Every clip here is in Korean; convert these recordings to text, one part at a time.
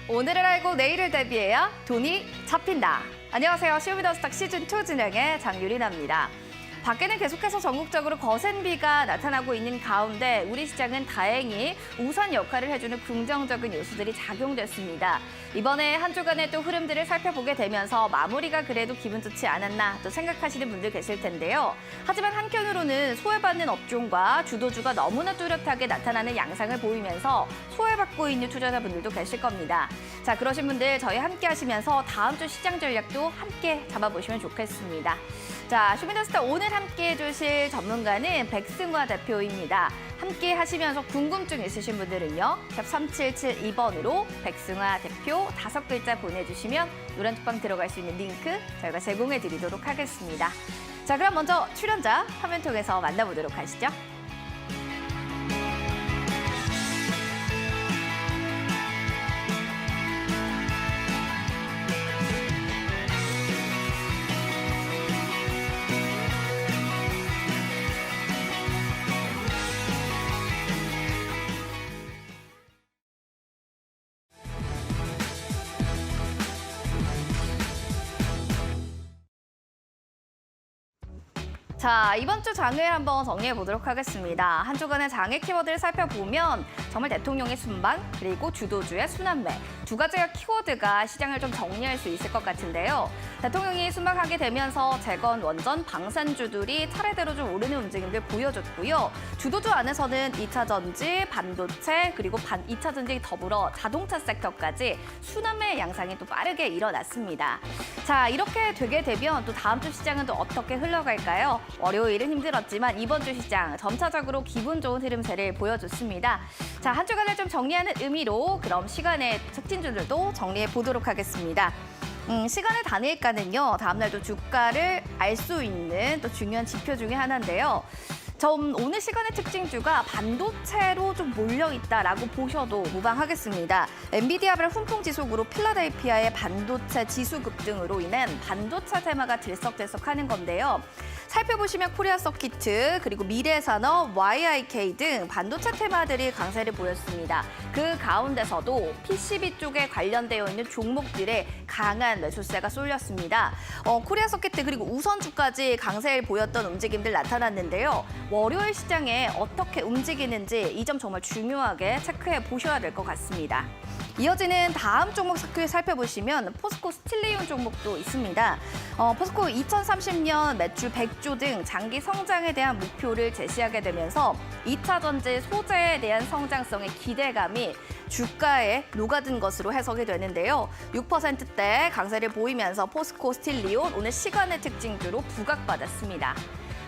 오늘을 알고 내일을 대비해야 돈이 잡힌다. 안녕하세요. 쇼미더스탁 시즌2 진행의 장유리나입니다. 밖에는 계속해서 전국적으로 거센 비가 나타나고 있는 가운데 우리 시장은 다행히 우산 역할을 해주는 긍정적인 요소들이 작용됐습니다. 이번에 한 주간의 또 흐름들을 살펴보게 되면서 마무리가 그래도 기분 좋지 않았나 또 생각하시는 분들 계실 텐데요. 하지만 한편으로는 소외받는 업종과 주도주가 너무나 뚜렷하게 나타나는 양상을 보이면서 소외받고 있는 투자자분들도 계실 겁니다. 자, 그러신 분들 저희 함께 하시면서 다음 주 시장 전략도 함께 잡아보시면 좋겠습니다. 자, 쇼미더스타 오늘 함께 해주실 전문가는 백승화 대표입니다. 함께 하시면서 궁금증 있으신 분들은요. 샵 3772번으로 백승화 대표 5글자 보내주시면 노란톡방 들어갈 수 있는 링크 저희가 제공해 드리도록 하겠습니다. 자, 그럼 먼저 출연자 화면 통해서 만나보도록 하시죠. 자, 이번 주 장을 한번 정리해 보도록 하겠습니다. 한 주간의 장의 키워드를 살펴보면 정말 대통령의 순방 그리고 주도주의 순환매 두 가지의 키워드가 시장을 좀 정리할 수 있을 것 같은데요. 대통령이 순방하게 되면서 재건, 원전, 방산주들이 차례대로 좀 오르는 움직임들 보여줬고요. 주도주 안에서는 2차 전지, 반도체 그리고 2차 전지 더불어 자동차 섹터까지 순환매 양상이 또 빠르게 일어났습니다. 자, 이렇게 되게 되면 또 다음 주 시장은 또 어떻게 흘러갈까요? 월요일은 힘들었지만 이번 주 시장 점차적으로 기분 좋은 흐름세를 보여줬습니다. 자, 한 주간을 좀 정리하는 의미로 그럼 시간의 특징주들도 정리해 보도록 하겠습니다. 시간의 단일가는요, 다음날도 주가를 알 수 있는 또 중요한 지표 중에 하나인데요. 오늘 시간의 특징주가 반도체로 좀 몰려있다라고 보셔도 무방하겠습니다. 엔비디아별 훈풍지속으로 필라델피아의 반도체 지수 급등으로 인한 반도체 테마가 들썩들썩하는 건데요. 살펴보시면 코리아 서키트, 그리고 미래산업, YIK 등 반도체 테마들이 강세를 보였습니다. 그 가운데서도 PCB 쪽에 관련되어 있는 종목들의 강한 매수세가 쏠렸습니다. 코리아 서키트 그리고 우선주까지 강세를 보였던 움직임들 나타났는데요. 월요일 시장에 어떻게 움직이는지 이 점 정말 중요하게 체크해 보셔야 될 것 같습니다. 이어지는 다음 종목 살펴보시면 포스코 스틸리온 종목도 있습니다. 포스코 2030년 매출 100조 등 장기 성장에 대한 목표를 제시하게 되면서 2차 전지 소재에 대한 성장성의 기대감이 주가에 녹아든 것으로 해석이 되는데요. 6%대 강세를 보이면서 포스코 스틸리온 오늘 시간의 특징주로 부각받았습니다.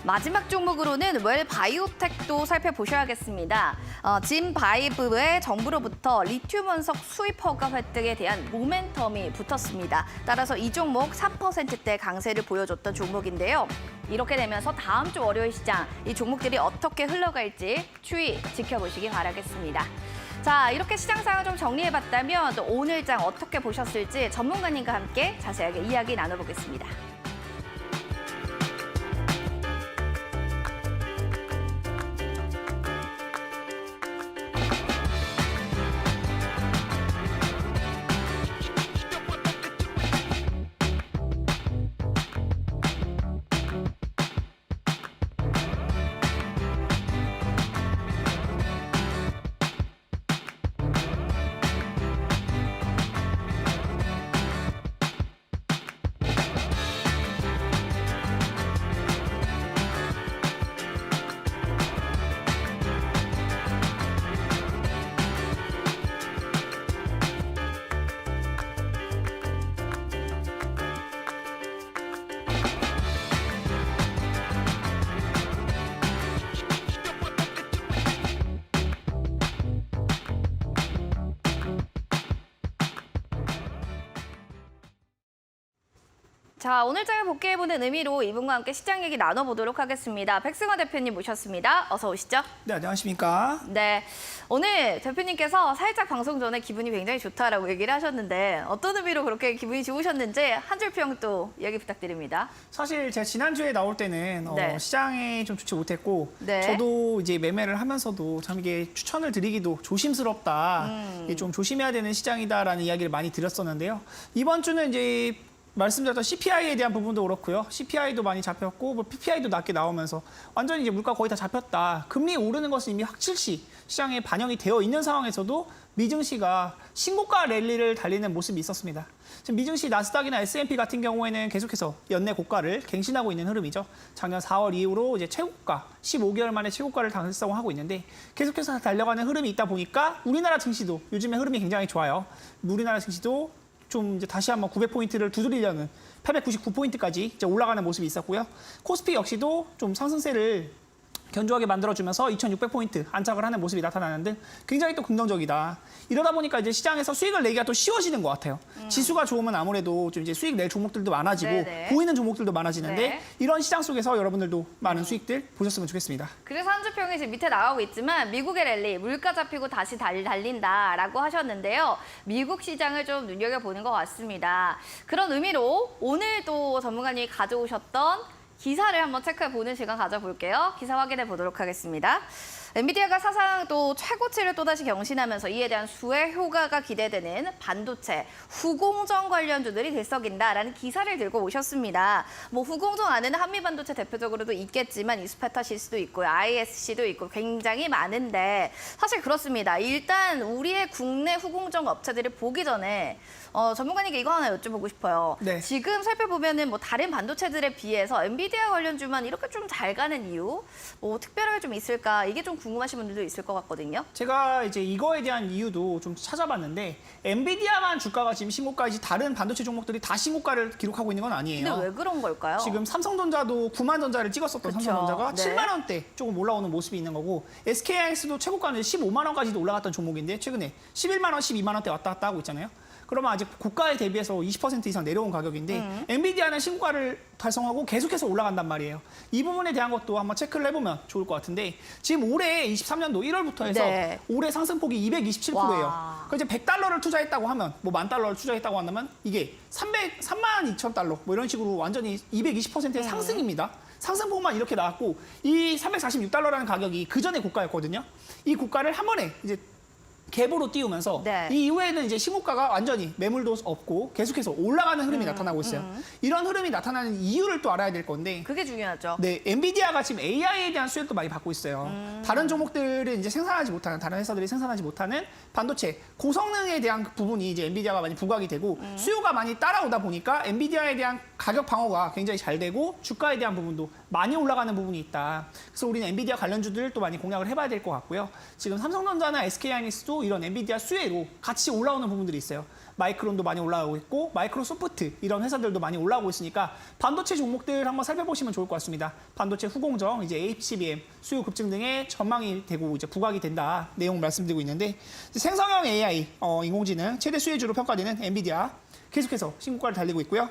마지막 종목으로는 웰바이오텍도 살펴보셔야겠습니다. 진바이브의 정부로부터 리튬 원석 수입 허가 획득에 대한 모멘텀이 붙었습니다. 따라서 이 종목 3%대 강세를 보여줬던 종목인데요. 이렇게 되면서 다음 주 월요일 시장 이 종목들이 어떻게 흘러갈지 추이 지켜보시기 바라겠습니다. 자, 이렇게 시장 상황을 좀 정리해봤다면 또 오늘 장 어떻게 보셨을지 전문가님과 함께 자세하게 이야기 나눠보겠습니다. 자, 오늘 장을 복귀해보는 의미로 이분과 함께 시장 얘기 나눠보도록 하겠습니다. 백승화 대표님 모셨습니다. 어서 오시죠. 네, 안녕하십니까. 네, 오늘 대표님께서 살짝 방송 전에 기분이 굉장히 좋다라고 얘기를 하셨는데 어떤 의미로 그렇게 기분이 좋으셨는지 한 줄 평 또 이야기 부탁드립니다. 사실 제가 지난주에 나올 때는 네. 시장에 좀 좋지 못했고 네. 저도 이제 매매를 하면서도 참 이게 추천을 드리기도 조심스럽다. 이게 좀 조심해야 되는 시장이다라는 이야기를 많이 드렸었는데요. 이번 주는 이제 말씀드렸던 CPI에 대한 부분도 그렇고요. CPI도 많이 잡혔고 뭐 PPI도 낮게 나오면서 완전히 이제 물가 거의 다 잡혔다. 금리 오르는 것은 이미 확실시 시장에 반영이 되어 있는 상황에서도 미증시가 신고가 랠리를 달리는 모습이 있었습니다. 지금 미증시 나스닥이나 S&P 같은 경우에는 계속해서 연내 고가를 갱신하고 있는 흐름이죠. 작년 4월 이후로 이제 최고가, 15개월 만에 최고가를 달성하고 있는데 계속해서 달려가는 흐름이 있다 보니까 우리나라 증시도 요즘에 흐름이 굉장히 좋아요. 우리나라 증시도 좀 이제 다시 한번 900포인트를 두드리려는 899포인트까지 이제 올라가는 모습이 있었고요. 코스피 역시도 좀 상승세를 견조하게 만들어주면서 2,600포인트 안착을 하는 모습이 나타나는 등 굉장히 또 긍정적이다. 이러다 보니까 이제 시장에서 수익을 내기가 또 쉬워지는 것 같아요. 지수가 좋으면 아무래도 좀 이제 수익 낼 종목들도 많아지고 네네. 보이는 종목들도 많아지는데 네. 이런 시장 속에서 여러분들도 많은 수익들 보셨으면 좋겠습니다. 그래서 한 줄 평이 지금 밑에 나가고 있지만 미국의 랠리, 물가 잡히고 다시 달린다라고 하셨는데요. 미국 시장을 좀 눈여겨보는 것 같습니다. 그런 의미로 오늘 또 전문가님이 가져오셨던 기사를 한번 체크해보는 시간 가져볼게요. 기사 확인해 보도록 하겠습니다. 엔비디아가 사상 또 최고치를 또다시 경신하면서 이에 대한 수혜 효과가 기대되는 반도체, 후공정 관련주들이 들썩인다라는 기사를 들고 오셨습니다. 뭐 후공정 안에는 한미반도체 대표적으로도 있겠지만 이스페타시스도 있고요, ISC도 있고 굉장히 많은데 사실 그렇습니다. 일단 우리의 국내 후공정 업체들을 보기 전에 전문가님께 이거 하나 여쭤보고 싶어요. 네. 지금 살펴보면은 뭐 다른 반도체들에 비해서 엔비디아 관련주만 이렇게 좀 잘 가는 이유, 뭐 특별하게 좀 있을까? 이게 좀 궁금하신 분들도 있을 것 같거든요. 제가 이제 이거에 대한 이유도 좀 찾아봤는데 엔비디아만 주가가 지금 신고가이지 다른 반도체 종목들이 다 신고가를 기록하고 있는 건 아니에요. 근데 왜 그런 걸까요? 지금 삼성전자도 9만 전자를 찍었었던 그쵸. 삼성전자가 네. 7만 원대 조금 올라오는 모습이 있는 거고 SK하이닉스도 최고가는 15만 원까지도 올라갔던 종목인데 최근에 11만 원, 12만 원대 왔다 갔다 하고 있잖아요. 그러면 아직 고가에 대비해서 20% 이상 내려온 가격인데 엔비디아는 신고가를 달성하고 계속해서 올라간단 말이에요. 이 부분에 대한 것도 한번 체크를 해보면 좋을 것 같은데 지금 올해 23년도 1월부터 해서 네. 올해 상승폭이 227%예요. 와. 그 이제 100달러를 투자했다고 하면 뭐 10,000달러를 투자했다고 한다면 이게 32,000달러 뭐 이런 식으로 완전히 220%의 상승입니다. 상승폭만 이렇게 나왔고 이 346달러라는 가격이 그 전에 고가였거든요. 이 고가를 한 번에 이제 갭으로 띄우면서 네. 이 이후에는 이제 신고가가 완전히 매물도 없고 계속해서 올라가는 흐름이 나타나고 있어요. 이런 흐름이 나타나는 이유를 또 알아야 될 건데 그게 중요하죠. 네, 엔비디아가 지금 AI에 대한 수혜도 많이 받고 있어요. 다른 종목들은 이제 생산하지 못하는, 다른 회사들이 생산하지 못하는 반도체 고성능에 대한 그 부분이 이제 엔비디아가 많이 부각이 되고 수요가 많이 따라오다 보니까 엔비디아에 대한 가격 방어가 굉장히 잘 되고 주가에 대한 부분도 많이 올라가는 부분이 있다. 그래서 우리는 엔비디아 관련주들 또 많이 공략을 해봐야 될 것 같고요. 지금 삼성전자나 SK하이닉스도 이런 엔비디아 수혜로 같이 올라오는 부분들이 있어요. 마이크론도 많이 올라오고 있고 마이크로소프트 이런 회사들도 많이 올라오고 있으니까 반도체 종목들 한번 살펴보시면 좋을 것 같습니다. 반도체 후공정, 이제 HBM 수요 급증 등의 전망이 되고 이제 부각이 된다 내용 말씀드리고 있는데 생성형 AI 인공지능 최대 수혜주로 평가되는 엔비디아 계속해서 신고가를 달리고 있고요.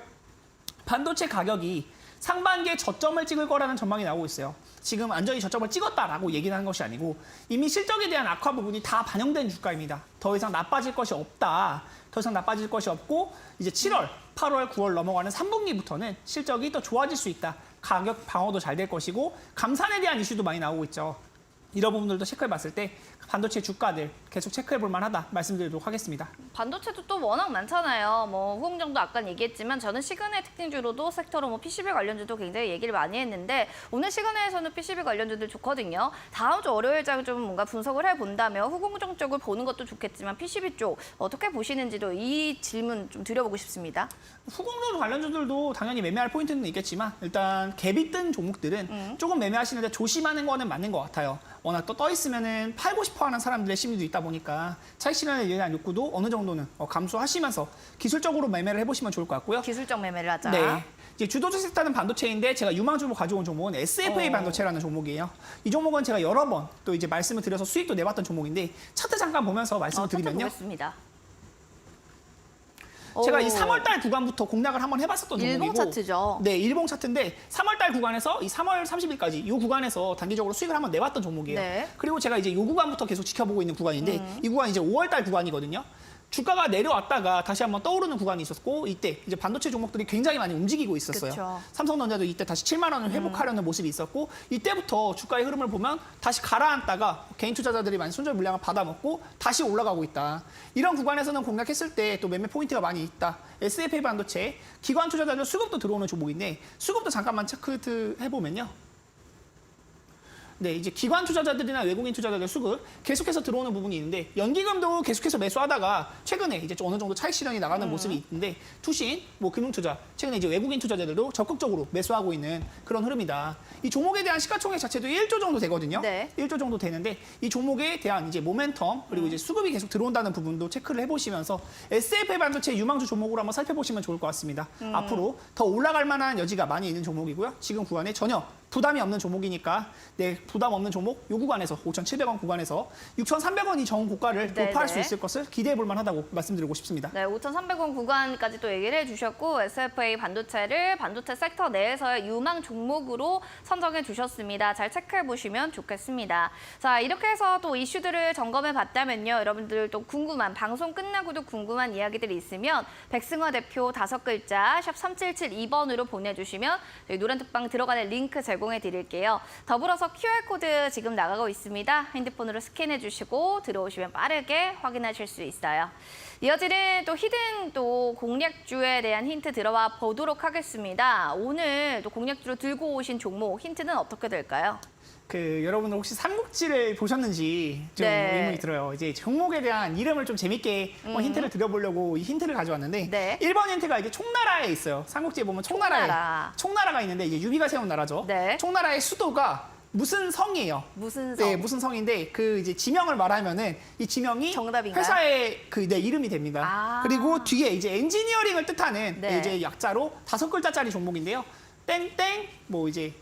반도체 가격이 상반기에 저점을 찍을 거라는 전망이 나오고 있어요. 지금 완전히 저점을 찍었다라고 얘기를 하는 것이 아니고 이미 실적에 대한 악화 부분이 다 반영된 주가입니다. 더 이상 나빠질 것이 없다. 더 이상 나빠질 것이 없고 이제 7월, 8월, 9월 넘어가는 3분기부터는 실적이 더 좋아질 수 있다. 가격 방어도 잘 될 것이고 감산에 대한 이슈도 많이 나오고 있죠. 이런 부분들도 체크해 봤을 때 반도체 주가들 계속 체크해 볼 만하다 말씀드리도록 하겠습니다. 반도체도 또 워낙 많잖아요. 뭐 후공정도 아까 얘기했지만 저는 시그널 특징주로도 섹터로 뭐 PCB 관련주도 굉장히 얘기를 많이 했는데 오늘 시그널에서는 PCB 관련주들 좋거든요. 다음 주 월요일장 좀 뭔가 분석을 해본다면 후공정 쪽을 보는 것도 좋겠지만 PCB 쪽 어떻게 보시는지도 이 질문 좀 드려보고 싶습니다. 후공정 관련주들도 당연히 매매할 포인트는 있겠지만 일단 갭이 뜬 종목들은 조금 매매하시는데 조심하는 거는 맞는 것 같아요. 워낙 또 떠 있으면은 팔고 싶어하는 사람들의 심리도 있다 보니까 차익 실현에 대한 욕구도 어느 정도는 감수하시면서 기술적으로 매매를 해보시면 좋을 것 같고요. 기술적 매매를 하자. 네. 이제 주도주 섹터는 반도체인데 제가 유망주로 가져온 종목은 SFA 반도체라는 종목이에요. 이 종목은 제가 여러 번 또 이제 말씀을 드려서 수익도 내봤던 종목인데 차트 잠깐 보면서 말씀을 드리면요. 보겠습니다. 제가 이 오. 3월달 구간부터 공략을 한번 해봤었던 종목이고 일봉 차트죠. 네, 일봉 차트인데 3월달 구간에서 이 3월 30일까지 이 구간에서 단기적으로 수익을 한번 내봤던 종목이에요. 네. 그리고 제가 이제 이 구간부터 계속 지켜보고 있는 구간인데 이 구간 이제 5월달 구간이거든요. 주가가 내려왔다가 다시 한번 떠오르는 구간이 있었고 이때 이제 반도체 종목들이 굉장히 많이 움직이고 있었어요. 그쵸. 삼성전자도 이때 다시 7만 원을 회복하려는 모습이 있었고 이때부터 주가의 흐름을 보면 다시 가라앉다가 개인 투자자들이 많이 손절 물량을 받아먹고 다시 올라가고 있다. 이런 구간에서는 공략했을 때 또 매매 포인트가 많이 있다. SFA 반도체 기관 투자자들 수급도 들어오는 종목인데 수급도 잠깐만 체크 해보면요. 네, 이제 기관 투자자들이나 외국인 투자자들 수급 계속해서 들어오는 부분이 있는데 연기금도 계속해서 매수하다가 최근에 이제 좀 어느 정도 차익 실현이 나가는 모습이 있는데 투신, 뭐 금융투자, 최근에 이제 외국인 투자자들도 적극적으로 매수하고 있는 그런 흐름이다. 이 종목에 대한 시가총액 자체도 1조 정도 되거든요. 네. 1조 정도 되는데 이 종목에 대한 이제 모멘텀 그리고 이제 수급이 계속 들어온다는 부분도 체크를 해보시면서 SFA 반도체 유망주 종목으로 한번 살펴보시면 좋을 것 같습니다. 앞으로 더 올라갈 만한 여지가 많이 있는 종목이고요. 지금 구간에 전혀 부담이 없는 종목이니까 네, 부담 없는 종목 요 구간에서 5,700원 구간에서 6,300원이 정 고가를 네네. 돌파할 수 있을 것을 기대해 볼 만하다고 말씀드리고 싶습니다. 네, 5,300원 구간까지 또 얘기를 해주셨고 SFA 반도체를 반도체 섹터 내에서의 유망 종목으로 선정해 주셨습니다. 잘 체크해 보시면 좋겠습니다. 자, 이렇게 해서 또 이슈들을 점검해 봤다면요. 여러분들 또 궁금한, 방송 끝나고도 궁금한 이야기들이 있으면 백승화 대표 5글자 샵 3772번으로 보내주시면 저희 노란톡방 들어가는 링크 제공해 드릴게요. 더불어서 QR코드 지금 나가고 있습니다. 핸드폰으로 스캔해 주시고 들어오시면 빠르게 확인하실 수 있어요. 이어지는 또 히든 또 공략주에 대한 힌트 들어와 보도록 하겠습니다. 오늘 또 공략주로 들고 오신 종목 힌트는 어떻게 될까요? 여러분들 혹시 삼국지를 보셨는지 좀 네. 의문이 들어요. 이제 종목에 대한 이름을 좀 재밌게 힌트를 드려보려고 이 힌트를 가져왔는데 네. 1번 힌트가 이제 총나라에 있어요. 삼국지에 보면 총나라가 있는데 이제 유비가 세운 나라죠. 네. 총나라의 수도가 무슨 성이에요? 무슨 성? 네, 무슨 성인데 그 이제 지명을 말하면은 이 지명이 정답인가요? 회사의 네, 이름이 됩니다. 아. 그리고 뒤에 이제 엔지니어링을 뜻하는 네. 이제 약자로 5글자짜리 종목인데요. 땡땡 뭐 이제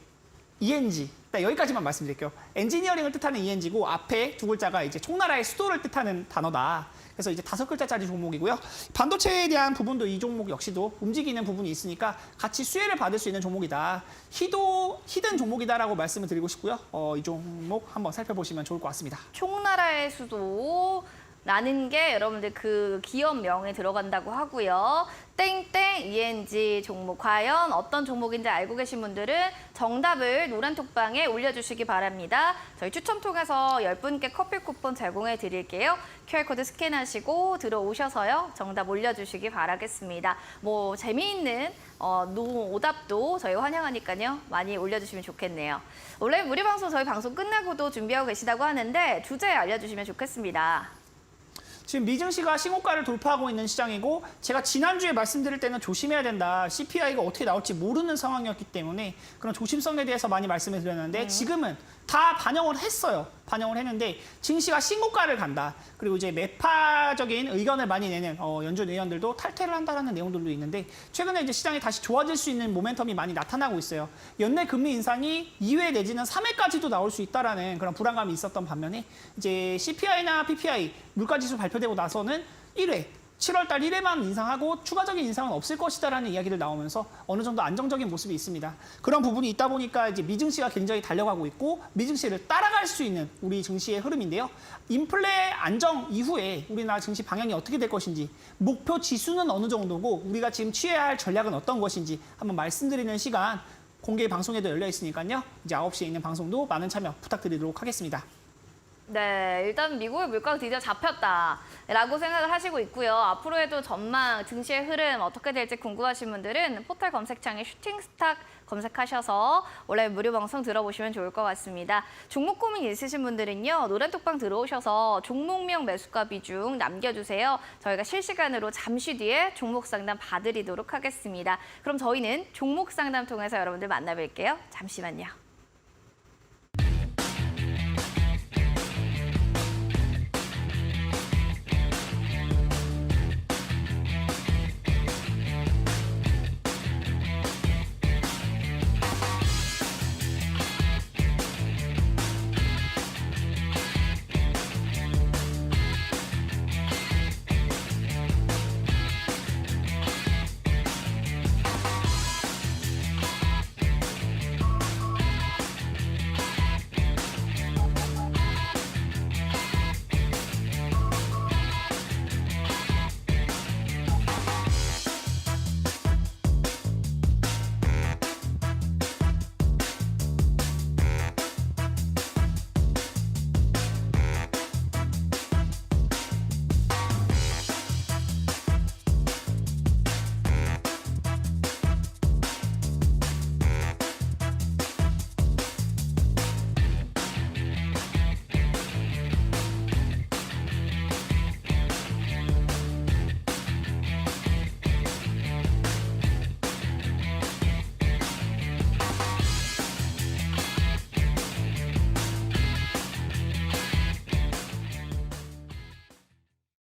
ENG. 여기까지만 말씀드릴게요. 엔지니어링을 뜻하는 ENG고 앞에 2글자가 이제 총나라의 수도를 뜻하는 단어다. 그래서 이제 5글자짜리 종목이고요. 반도체에 대한 부분도 이 종목 역시도 움직이는 부분이 있으니까 같이 수혜를 받을 수 있는 종목이다. 히든 종목이다라고 말씀을 드리고 싶고요. 이 종목 한번 살펴보시면 좋을 것 같습니다. 총나라의 수도라는 게 여러분들 그 기업명에 들어간다고 하고요. 땡땡 ENG 종목 과연 어떤 종목인지 알고 계신 분들은 정답을 노란톡방에 올려주시기 바랍니다. 저희 추첨 통해서 10분께 커피 쿠폰 제공해 드릴게요. QR코드 스캔하시고 들어오셔서요. 정답 올려주시기 바라겠습니다. 뭐 재미있는 오답도 저희 환영하니까요. 많이 올려주시면 좋겠네요. 원래 무료 방송 저희 방송 끝나고도 준비하고 계시다고 하는데 주제 알려주시면 좋겠습니다. 지금 미증시가 신고가를 돌파하고 있는 시장이고 제가 지난주에 말씀드릴 때는 조심해야 된다. CPI가 어떻게 나올지 모르는 상황이었기 때문에 그런 조심성에 대해서 많이 말씀을 드렸는데 지금은 다 반영을 했어요. 반영을 했는데 증시가 신고가를 간다. 그리고 이제 매파적인 의견을 많이 내는 연준 의원들도 탈퇴를 한다라는 내용들도 있는데 최근에 이제 시장이 다시 좋아질 수 있는 모멘텀이 많이 나타나고 있어요. 연내 금리 인상이 2회 내지는 3회까지도 나올 수 있다라는 그런 불안감이 있었던 반면에 이제 CPI나 PPI 물가지수 발표되고 나서는 1회 7월 달 1회만 인상하고 추가적인 인상은 없을 것이다라는 이야기를 나오면서 어느 정도 안정적인 모습이 있습니다. 그런 부분이 있다 보니까 이제 미증시가 굉장히 달려가고 있고 미증시를 따라갈 수 있는 우리 증시의 흐름인데요. 인플레 안정 이후에 우리나라 증시 방향이 어떻게 될 것인지 목표 지수는 어느 정도고 우리가 지금 취해야 할 전략은 어떤 것인지 한번 말씀드리는 시간 공개 방송에도 열려 있으니까요. 이제 9시에 있는 방송도 많은 참여 부탁드리도록 하겠습니다. 네, 일단 미국의 물가가 드디어 잡혔다라고 생각을 하시고 있고요. 앞으로에도 전망, 증시의 흐름 어떻게 될지 궁금하신 분들은 포털 검색창에 슈팅스탁 검색하셔서 원래 무료 방송 들어보시면 좋을 것 같습니다. 종목 고민 있으신 분들은요. 노란톡방 들어오셔서 종목명 매수가 비중 남겨주세요. 저희가 실시간으로 잠시 뒤에 종목 상담 봐드리도록 하겠습니다. 그럼 저희는 종목 상담 통해서 여러분들 만나뵐게요. 잠시만요.